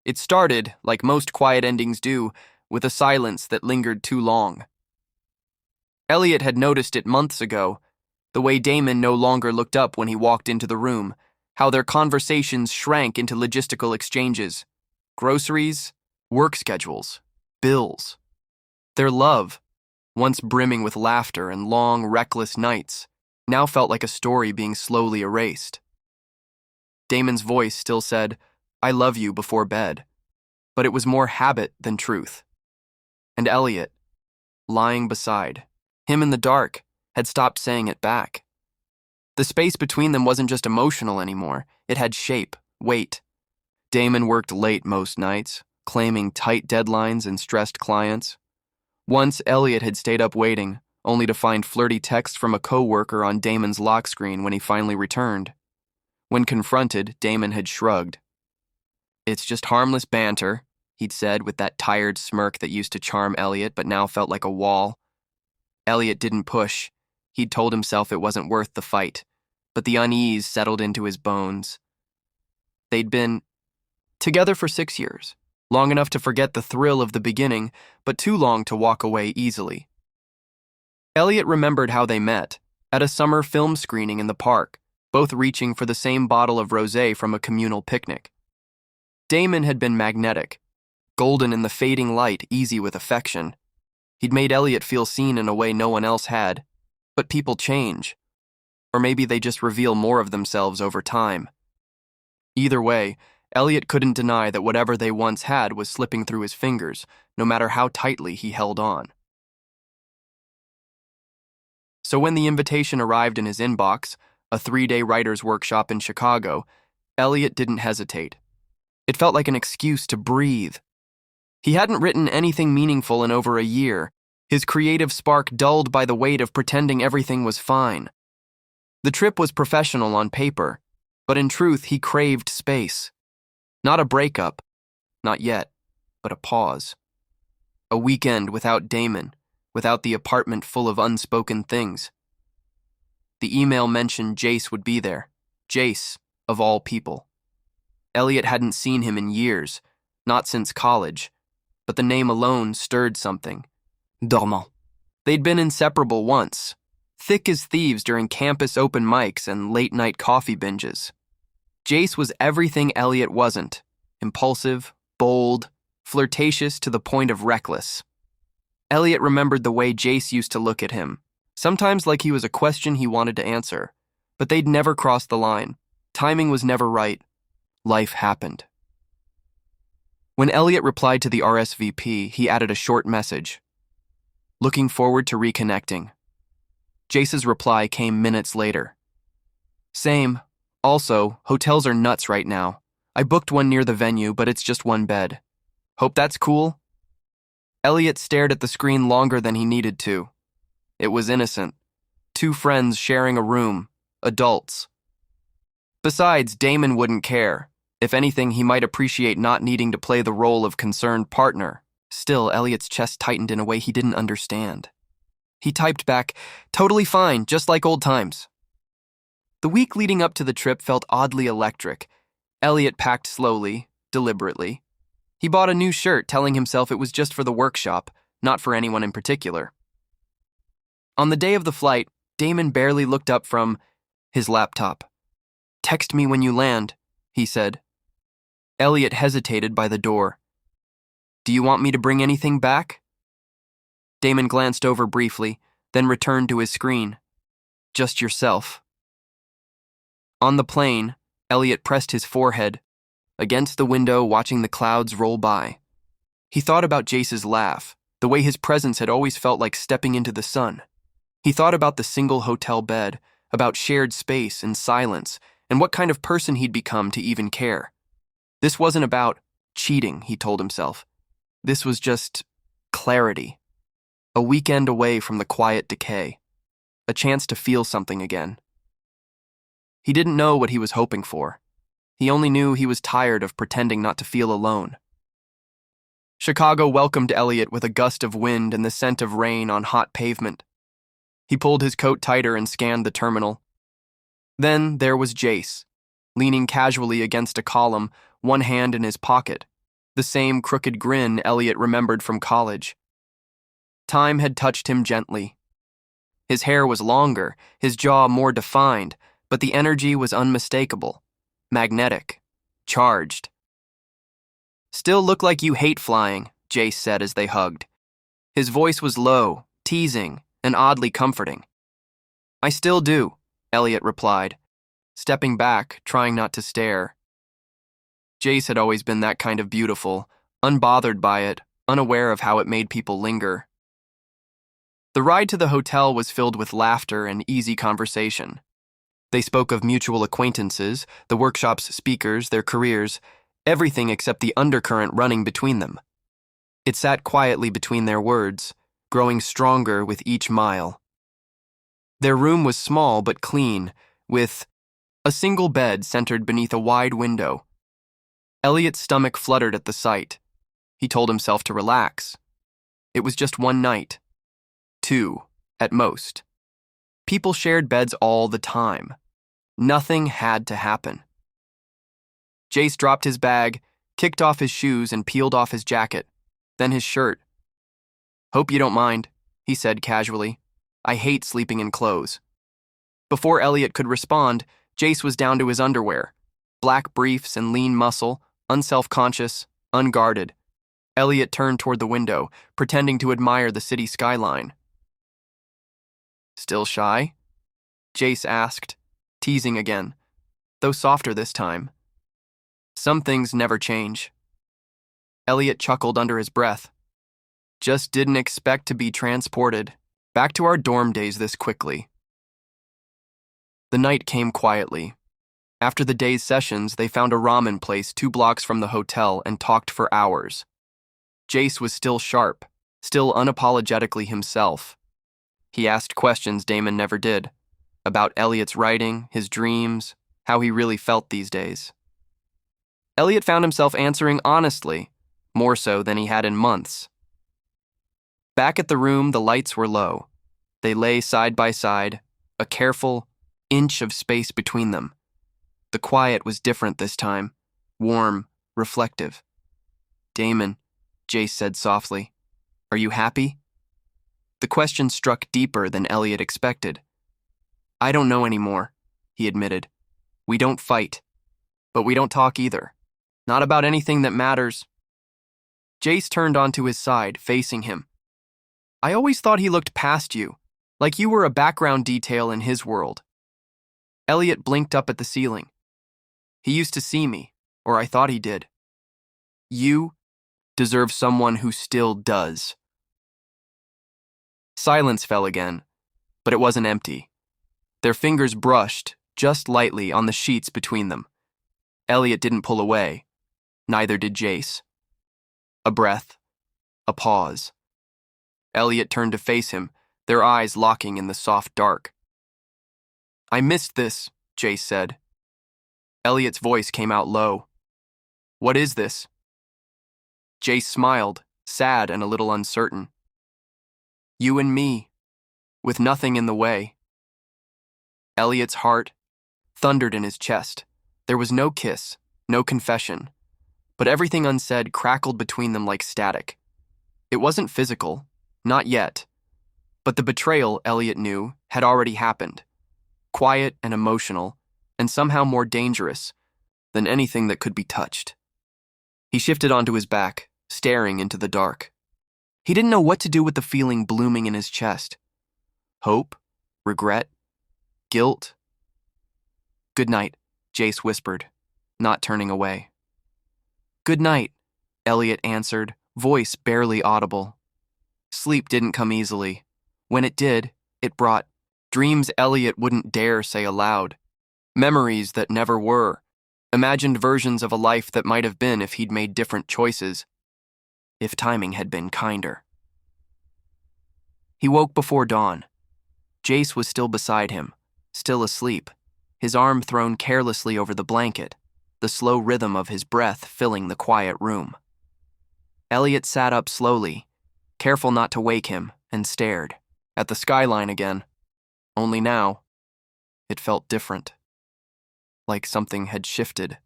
It started, like most quiet endings do, with a silence that lingered too long. Elliot had noticed it months ago, the way Damon no longer looked up when he walked into the room, how their conversations shrank into logistical exchanges. Groceries, work schedules, bills. Their love, once brimming with laughter and long, reckless nights, now felt like a story being slowly erased. Damon's voice still said, "I love you," before bed, but it was more habit than truth. And Elliot, lying beside him in the dark, had stopped saying it back. The space between them wasn't just emotional anymore, it had shape, weight. Damon worked late most nights, claiming tight deadlines and stressed clients. Once, Elliot had stayed up waiting, only to find flirty texts from a coworker on Damon's lock screen when he finally returned. When confronted, Damon had shrugged. "It's just harmless banter," he'd said with that tired smirk that used to charm Elliot but now felt like a wall. Elliot didn't push. He'd told himself it wasn't worth the fight, but the unease settled into his bones. They'd been together for 6 years, long enough to forget the thrill of the beginning, but too long to walk away easily. Elliot remembered how they met, at a summer film screening in the park, both reaching for the same bottle of rosé from a communal picnic. Damon had been magnetic, golden in the fading light, easy with affection. He'd made Elliot feel seen in a way no one else had. But people change. Or maybe they just reveal more of themselves over time. Either way, Elliot couldn't deny that whatever they once had was slipping through his fingers, no matter how tightly he held on. So when the invitation arrived in his inbox, a 3-day writer's workshop in Chicago, Elliot didn't hesitate. It felt like an excuse to breathe. He hadn't written anything meaningful in over a year, his creative spark dulled by the weight of pretending everything was fine. The trip was professional on paper, but in truth he craved space. Not a breakup, not yet, but a pause. A weekend without Damon, without the apartment full of unspoken things. The email mentioned Jace would be there. Jace, of all people. Elliot hadn't seen him in years, not since college, but the name alone stirred something. Dormant. They'd been inseparable once, thick as thieves during campus open mics and late-night coffee binges. Jace was everything Elliot wasn't: impulsive, bold, flirtatious to the point of reckless. Elliot remembered the way Jace used to look at him, sometimes like he was a question he wanted to answer, but they'd never crossed the line. Timing was never right. Life happened. When Elliot replied to the RSVP, he added a short message. "Looking forward to reconnecting." Jace's reply came minutes later. "Same. Also, hotels are nuts right now. I booked one near the venue, but it's just one bed. Hope that's cool?" Elliot stared at the screen longer than he needed to. It was innocent. 2 friends sharing a room, adults. Besides, Damon wouldn't care. If anything, he might appreciate not needing to play the role of concerned partner. Still, Elliot's chest tightened in a way he didn't understand. He typed back, "Totally fine, just like old times." The week leading up to the trip felt oddly electric. Elliot packed slowly, deliberately. He bought a new shirt, telling himself it was just for the workshop, not for anyone in particular. On the day of the flight, Damon barely looked up from his laptop. "Text me when you land," he said. Elliot hesitated by the door. "Do you want me to bring anything back?" Damon glanced over briefly, then returned to his screen. "Just yourself." On the plane, Elliot pressed his forehead against the window, watching the clouds roll by. He thought about Jace's laugh, the way his presence had always felt like stepping into the sun. He thought about the single hotel bed, about shared space and silence, and what kind of person he'd become to even care. This wasn't about cheating, he told himself. This was just clarity. A weekend away from the quiet decay. A chance to feel something again. He didn't know what he was hoping for. He only knew he was tired of pretending not to feel alone. Chicago welcomed Elliot with a gust of wind and the scent of rain on hot pavement. He pulled his coat tighter and scanned the terminal. Then there was Jace, leaning casually against a column, one hand in his pocket, the same crooked grin Elliot remembered from college. Time had touched him gently. His hair was longer, his jaw more defined, but the energy was unmistakable, magnetic, charged. "Still look like you hate flying," Jace said as they hugged. His voice was low, teasing, and oddly comforting. "I still do," Elliot replied, stepping back, trying not to stare. Jace had always been that kind of beautiful, unbothered by it, unaware of how it made people linger. The ride to the hotel was filled with laughter and easy conversation. They spoke of mutual acquaintances, the workshop's speakers, their careers, everything except the undercurrent running between them. It sat quietly between their words, growing stronger with each mile. Their room was small but clean, with a single bed centered beneath a wide window. Elliot's stomach fluttered at the sight. He told himself to relax. It was just one night. 2, at most. People shared beds all the time. Nothing had to happen. Jace dropped his bag, kicked off his shoes, and peeled off his jacket, then his shirt. "Hope you don't mind," he said casually. "I hate sleeping in clothes." Before Elliot could respond, Jace was down to his underwear. Black briefs and lean muscle, unself-conscious, unguarded. Elliot turned toward the window, pretending to admire the city skyline. "Still shy?" Jace asked, teasing again, though softer this time. "Some things never change." Elliot chuckled under his breath. "Just didn't expect to be transported back to our dorm days this quickly." The night came quietly. After the day's sessions, they found a ramen place 2 blocks from the hotel and talked for hours. Jace was still sharp, still unapologetically himself. He asked questions Damon never did, about Elliot's writing, his dreams, how he really felt these days. Elliot found himself answering honestly, more so than he had in months. Back at the room, the lights were low. They lay side by side, a careful inch of space between them. The quiet was different this time, warm, reflective. "Damon," Jace said softly, "are you happy?" The question struck deeper than Elliot expected. "I don't know anymore," he admitted. "We don't fight, but we don't talk either. Not about anything that matters." Jace turned onto his side, facing him. "I always thought he looked past you, like you were a background detail in his world." Elliot blinked up at the ceiling. "He used to see me, or I thought he did." "You deserve someone who still does." Silence fell again, but it wasn't empty. Their fingers brushed, just lightly, on the sheets between them. Elliot didn't pull away. Neither did Jace. A breath. A pause. Elliot turned to face him, their eyes locking in the soft dark. "I missed this," Jace said. Elliot's voice came out low. "What is this?" Jace smiled, sad and a little uncertain. "You and me, with nothing in the way." Elliot's heart thundered in his chest. There was no kiss, no confession, but everything unsaid crackled between them like static. It wasn't physical, not yet, but the betrayal, Elliot knew, had already happened. Quiet and emotional, and somehow more dangerous than anything that could be touched. He shifted onto his back, staring into the dark. He didn't know what to do with the feeling blooming in his chest. Hope? Regret? Guilt? "Good night," Jace whispered, not turning away. "Good night," Elliot answered, voice barely audible. Sleep didn't come easily. When it did, it brought dreams Elliot wouldn't dare say aloud. Memories that never were. Imagined versions of a life that might have been if he'd made different choices. If timing had been kinder. He woke before dawn. Jace was still beside him, still asleep, his arm thrown carelessly over the blanket, the slow rhythm of his breath filling the quiet room. Elliot sat up slowly, careful not to wake him, and stared at the skyline again. Only now, it felt different. Like something had shifted.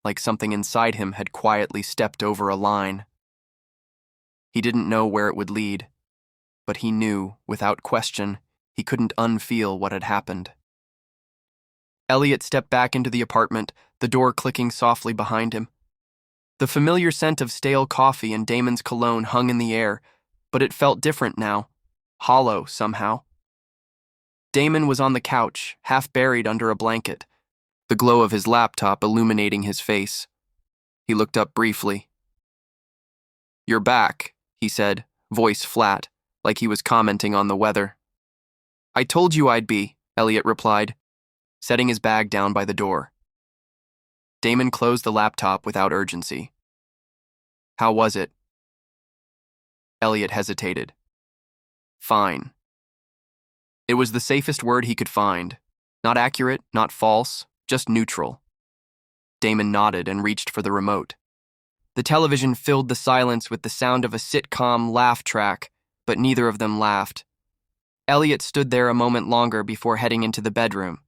like something inside him had quietly stepped over a line. He didn't know where it would lead, but he knew, without question, he couldn't unfeel what had happened. Elliot stepped back into the apartment, the door clicking softly behind him. The familiar scent of stale coffee and Damon's cologne hung in the air, but it felt different now, hollow somehow. Damon was on the couch, half buried under a blanket, the glow of his laptop illuminating his face. He looked up briefly. "You're back," he said, voice flat, like he was commenting on the weather. "I told you I'd be," Elliot replied, setting his bag down by the door. Damon closed the laptop without urgency. "How was it?" Elliot hesitated. "Fine." It was the safest word he could find. Not accurate, not false, just neutral. Damon nodded and reached for the remote. The television filled the silence with the sound of a sitcom laugh track, but neither of them laughed. Elliot stood there a moment longer before heading into the bedroom.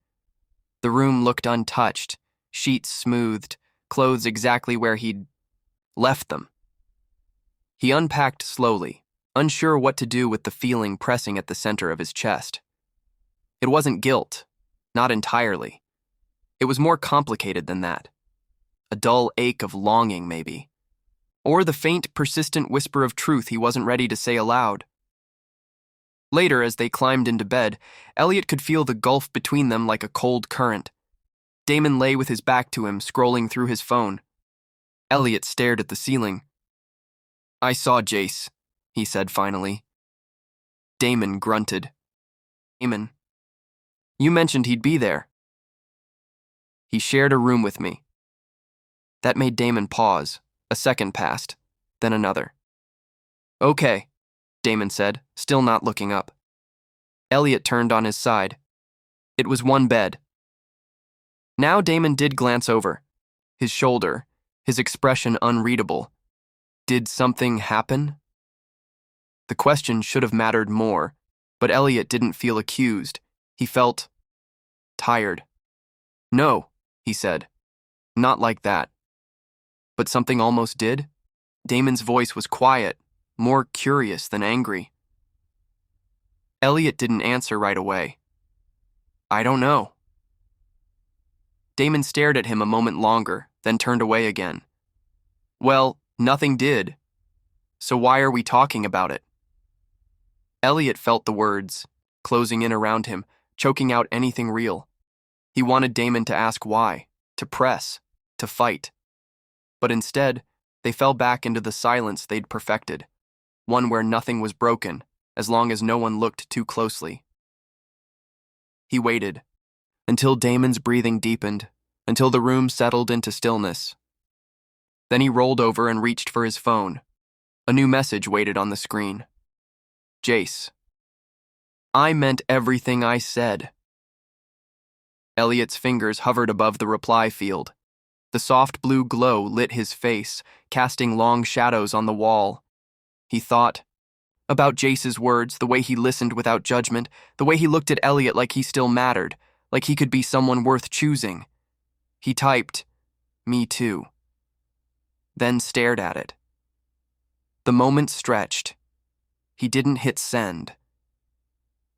The room looked untouched, sheets smoothed, clothes exactly where he'd left them. He unpacked slowly, unsure what to do with the feeling pressing at the center of his chest. It wasn't guilt, not entirely. It was more complicated than that. A dull ache of longing, maybe. Or the faint, persistent whisper of truth he wasn't ready to say aloud. Later, as they climbed into bed, Elliot could feel the gulf between them like a cold current. Damon lay with his back to him, scrolling through his phone. Elliot stared at the ceiling. "I saw Jace," he said finally. Damon grunted. "Damon, you mentioned he'd be there." "He shared a room with me." That made Damon pause. A second passed, then another. "Okay," Damon said, still not looking up. Elliot turned on his side. It was one bed. Now Damon did glance over. His shoulder, his expression unreadable. Did something happen? The question should have mattered more, but Elliot didn't feel accused. He felt tired. "No," he said. "Not like that." But something almost did. Damon's voice was quiet, more curious than angry. Elliot didn't answer right away. "I don't know." Damon stared at him a moment longer, then turned away again. "Well, nothing did. So why are we talking about it?" Elliot felt the words, closing in around him, choking out anything real. He wanted Damon to ask why, to press, to fight. But instead, they fell back into the silence they'd perfected, one where nothing was broken, as long as no one looked too closely. He waited, until Damon's breathing deepened, until the room settled into stillness. Then he rolled over and reached for his phone. A new message waited on the screen. "Jace. I meant everything I said." Elliot's fingers hovered above the reply field. The soft blue glow lit his face, casting long shadows on the wall. He thought about Jace's words, the way he listened without judgment, the way he looked at Elliot like he still mattered, like he could be someone worth choosing. He typed, "Me too." Then stared at it. The moment stretched. He didn't hit send.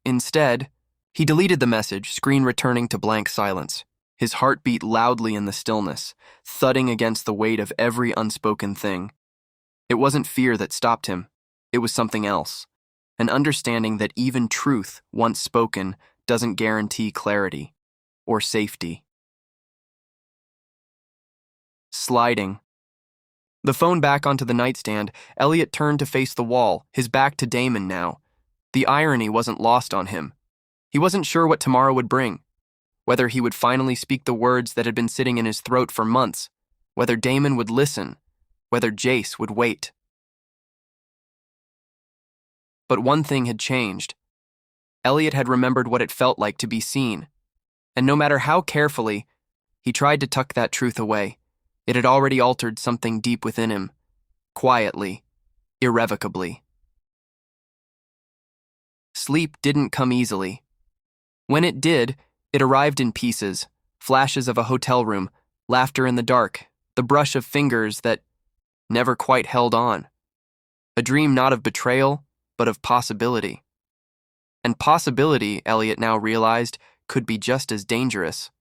Instead, he deleted the message, screen returning to blank silence. His heart beat loudly in the stillness, thudding against the weight of every unspoken thing. It wasn't fear that stopped him. It was something else. An understanding that even truth, once spoken, doesn't guarantee clarity or safety. Sliding. The phone back onto the nightstand, Elliot turned to face the wall, his back to Damon now. The irony wasn't lost on him. He wasn't sure what tomorrow would bring. Whether he would finally speak the words that had been sitting in his throat for months, whether Damon would listen, whether Jace would wait. But one thing had changed. Elliot had remembered what it felt like to be seen, and no matter how carefully, he tried to tuck that truth away. It had already altered something deep within him, quietly, irrevocably. Sleep didn't come easily. When it did, it arrived in pieces, flashes of a hotel room, laughter in the dark, the brush of fingers that never quite held on. A dream not of betrayal, but of possibility. And possibility, Elliot now realized, could be just as dangerous.